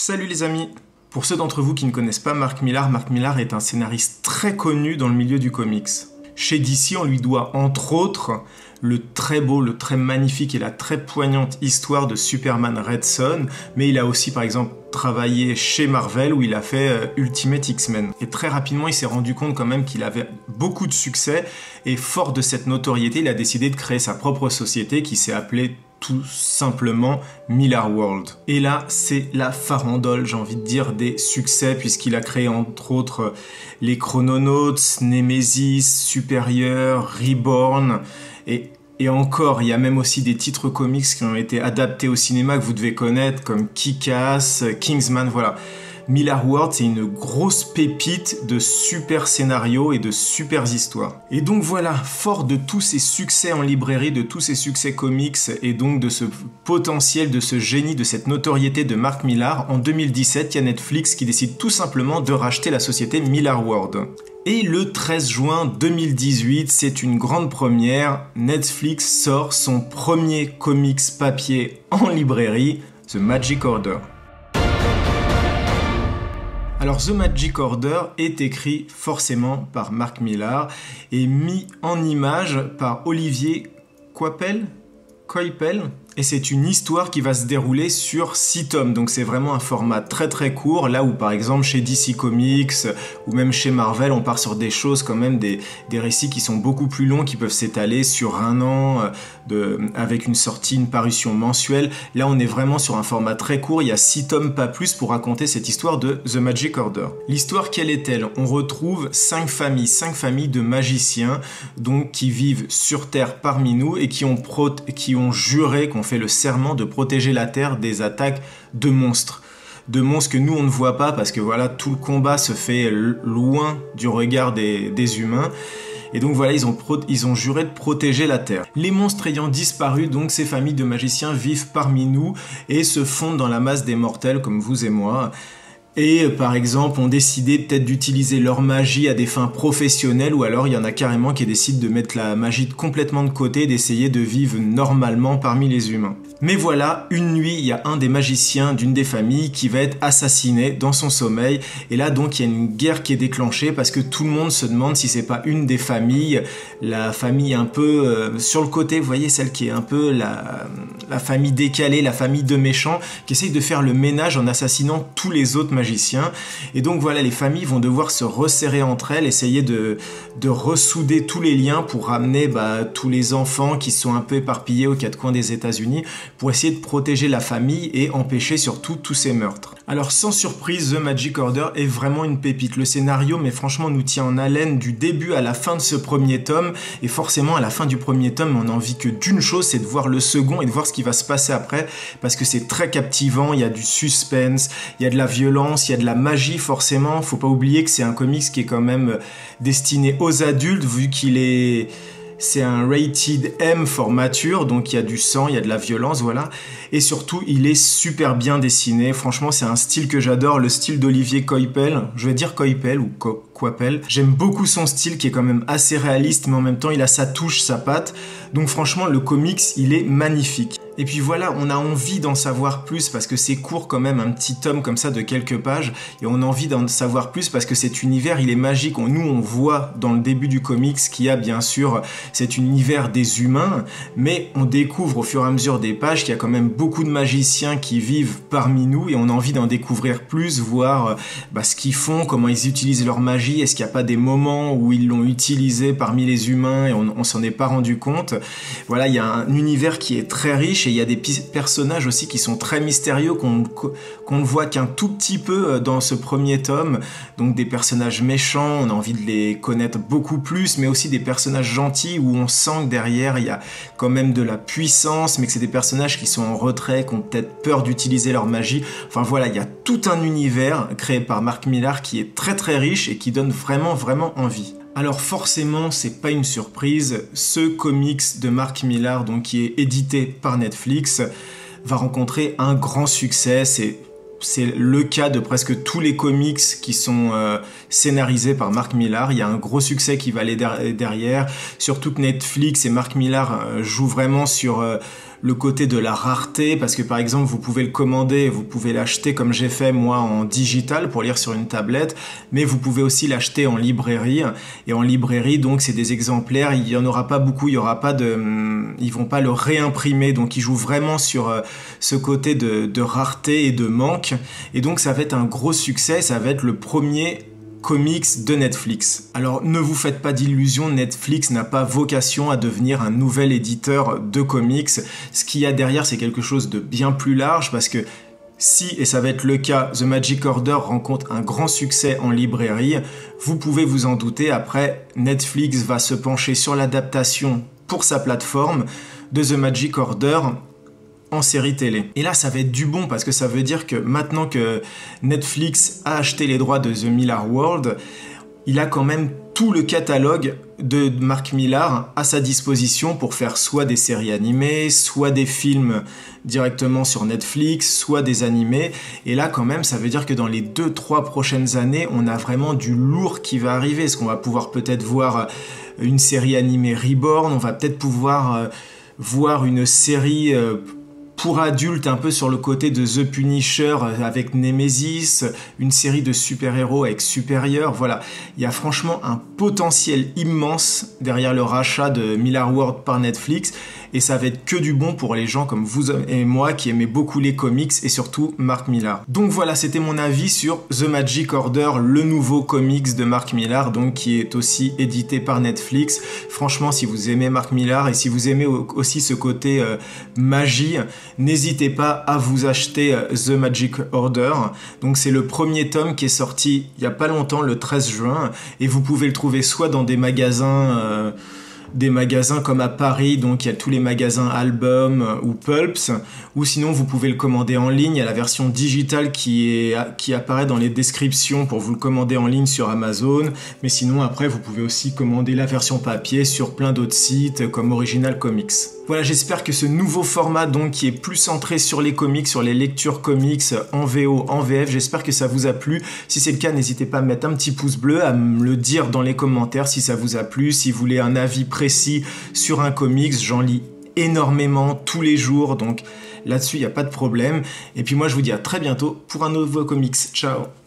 Salut les amis! Pour ceux d'entre vous qui ne connaissent pas Mark Millar est un scénariste très connu dans le milieu du comics. Chez DC, on lui doit entre autres le très beau, le très magnifique et la très poignante histoire de Superman Red Son, mais il a aussi par exemple travaillé chez Marvel où il a fait Ultimate X-Men. Et très rapidement, il s'est rendu compte quand même qu'il avait beaucoup de succès et fort de cette notoriété, il a décidé de créer sa propre société qui s'est appelée tout simplement Millar World. Et là, c'est la farandole, j'ai envie de dire, des succès, puisqu'il a créé entre autres les Chrononauts, Nemesis, Superior, Reborn, et encore, il y a même aussi des titres comics qui ont été adaptés au cinéma que vous devez connaître, comme Kick-Ass, Kingsman, voilà. Millar World, c'est une grosse pépite de super scénarios et de super histoires. Et donc voilà, fort de tous ces succès en librairie, de tous ces succès comics, et donc de ce potentiel, de ce génie, de cette notoriété de Mark Millar, en 2017, il y a Netflix qui décide tout simplement de racheter la société Millar World. Et le 13 juin 2018, c'est une grande première, Netflix sort son premier comics papier en librairie, The Magic Order. Alors The Magic Order est écrit forcément par Mark Millar et mis en image par Olivier Coipel, et c'est une histoire qui va se dérouler sur 6 tomes, donc c'est vraiment un format très très court, là où par exemple chez DC Comics ou même chez Marvel on part sur des choses quand même, des récits qui sont beaucoup plus longs, qui peuvent s'étaler sur un an, avec une sortie, une parution mensuelle. Là on est vraiment sur un format très court, il y a 6 tomes pas plus pour raconter cette histoire de The Magic Order. L'histoire quelle est-elle? On retrouve 5 familles de magiciens donc qui vivent sur Terre parmi nous et qui ont juré, qu'on fait le serment de protéger la Terre des attaques de monstres que nous on ne voit pas parce que voilà, tout le combat se fait loin du regard des humains. Et donc voilà, ils ont juré de protéger la Terre. Les monstres ayant disparu, donc ces familles de magiciens vivent parmi nous et se fondent dans la masse des mortels comme vous et moi. Et par exemple, ont décidé peut-être d'utiliser leur magie à des fins professionnelles, ou alors il y en a carrément qui décident de mettre la magie complètement de côté, d'essayer de vivre normalement parmi les humains. Mais voilà, une nuit, il y a un des magiciens d'une des familles qui va être assassiné dans son sommeil, et là donc il y a une guerre qui est déclenchée parce que tout le monde se demande si c'est pas une des familles, la famille un peu sur le côté, vous voyez, celle qui est un peu la famille décalée, la famille de méchants, qui essaye de faire le ménage en assassinant tous les autres magiciens. Et donc voilà, les familles vont devoir se resserrer entre elles, essayer de ressouder tous les liens pour ramener tous les enfants qui sont un peu éparpillés aux 4 coins des États-Unis, pour essayer de protéger la famille et empêcher surtout tous ces meurtres. Alors sans surprise, The Magic Order est vraiment une pépite. Le scénario, mais franchement, nous tient en haleine du début à la fin de ce premier tome, et forcément à la fin du premier tome, on n'a envie que d'une chose, c'est de voir le second et de voir ce qui va se passer après, parce que c'est très captivant, il y a du suspense, il y a de la violence, il y a de la magie forcément. Faut pas oublier que c'est un comics qui est quand même destiné aux adultes, vu qu'il est... C'est un rated M for mature, donc il y a du sang, il y a de la violence, voilà. Et surtout, il est super bien dessiné. Franchement, c'est un style que j'adore, le style d'Olivier Coipel. Je vais dire Coipel ou Coipel. J'aime beaucoup son style qui est quand même assez réaliste, mais en même temps, il a sa touche, sa patte. Donc franchement, le comics, il est magnifique. Et puis voilà, on a envie d'en savoir plus parce que c'est court quand même, un petit tome comme ça de quelques pages, et on a envie d'en savoir plus parce que cet univers, il est magique. Nous, on voit dans le début du comics qu'il y a bien sûr cet univers des humains, mais on découvre au fur et à mesure des pages qu'il y a quand même beaucoup de magiciens qui vivent parmi nous, et on a envie d'en découvrir plus, voir ce qu'ils font, comment ils utilisent leur magie, est-ce qu'il n'y a pas des moments où ils l'ont utilisé parmi les humains et on s'en est pas rendu compte. Voilà, il y a un univers qui est très riche, et il y a des personnages aussi qui sont très mystérieux, qu'on ne voit qu'un tout petit peu dans ce premier tome. Donc des personnages méchants, on a envie de les connaître beaucoup plus, mais aussi des personnages gentils où on sent que derrière il y a quand même de la puissance, mais que c'est des personnages qui sont en retrait, qui ont peut-être peur d'utiliser leur magie. Enfin voilà, il y a tout un univers créé par Mark Millar qui est très très riche et qui donne vraiment vraiment envie. Alors forcément, c'est pas une surprise, ce comics de Mark Millar, donc qui est édité par Netflix, va rencontrer un grand succès. C'est le cas de presque tous les comics qui sont scénarisés par Mark Millar. Il y a un gros succès qui va aller derrière, surtout que Netflix et Mark Millar jouent vraiment sur le côté de la rareté, parce que par exemple vous pouvez le commander, vous pouvez l'acheter comme j'ai fait moi en digital pour lire sur une tablette, mais vous pouvez aussi l'acheter en librairie, et en librairie donc c'est des exemplaires, il n'y en aura pas beaucoup, il y aura pas ils vont pas le réimprimer, donc ils jouent vraiment sur ce côté de rareté et de manque, et donc ça va être un gros succès, ça va être le premier comics de Netflix. Alors ne vous faites pas d'illusions, Netflix n'a pas vocation à devenir un nouvel éditeur de comics. Ce qu'il y a derrière, c'est quelque chose de bien plus large, parce que si, et ça va être le cas, The Magic Order rencontre un grand succès en librairie, vous pouvez vous en douter, après Netflix va se pencher sur l'adaptation pour sa plateforme de The Magic Order en série télé. Et là, ça va être du bon, parce que ça veut dire que maintenant que Netflix a acheté les droits de The Millar World, il a quand même tout le catalogue de Mark Millar à sa disposition pour faire soit des séries animées, soit des films directement sur Netflix, soit des animés. Et là, quand même, ça veut dire que dans les 2-3 prochaines années, on a vraiment du lourd qui va arriver. Est-ce qu'on va pouvoir peut-être voir une série animée Reborn, on va peut-être pouvoir voir une série pour adultes, un peu sur le côté de The Punisher avec Nemesis, une série de super-héros avec Superior, voilà. Il y a franchement un potentiel immense derrière le rachat de Millar World par Netflix, et ça va être que du bon pour les gens comme vous et moi qui aimaient beaucoup les comics et surtout Mark Millar. Donc voilà, c'était mon avis sur The Magic Order, le nouveau comics de Mark Millar, donc qui est aussi édité par Netflix. Franchement, si vous aimez Mark Millar et si vous aimez aussi ce côté magie, n'hésitez pas à vous acheter The Magic Order. Donc c'est le premier tome qui est sorti il n'y a pas longtemps, le 13 juin, et vous pouvez le trouver soit dans des magasins comme à Paris, donc il y a tous les magasins Album ou Pulps, ou sinon vous pouvez le commander en ligne. Il y a la version digitale qui apparaît dans les descriptions pour vous le commander en ligne sur Amazon, mais sinon après vous pouvez aussi commander la version papier sur plein d'autres sites comme Original Comics. Voilà, j'espère que ce nouveau format donc qui est plus centré sur les comics, sur les lectures comics en VO, en VF, j'espère que ça vous a plu. Si c'est le cas, n'hésitez pas à mettre un petit pouce bleu, à me le dire dans les commentaires si ça vous a plu, si vous voulez un avis précis sur un comics, j'en lis énormément tous les jours, donc là-dessus il n'y a pas de problème. Et puis moi je vous dis à très bientôt pour un nouveau comics. Ciao!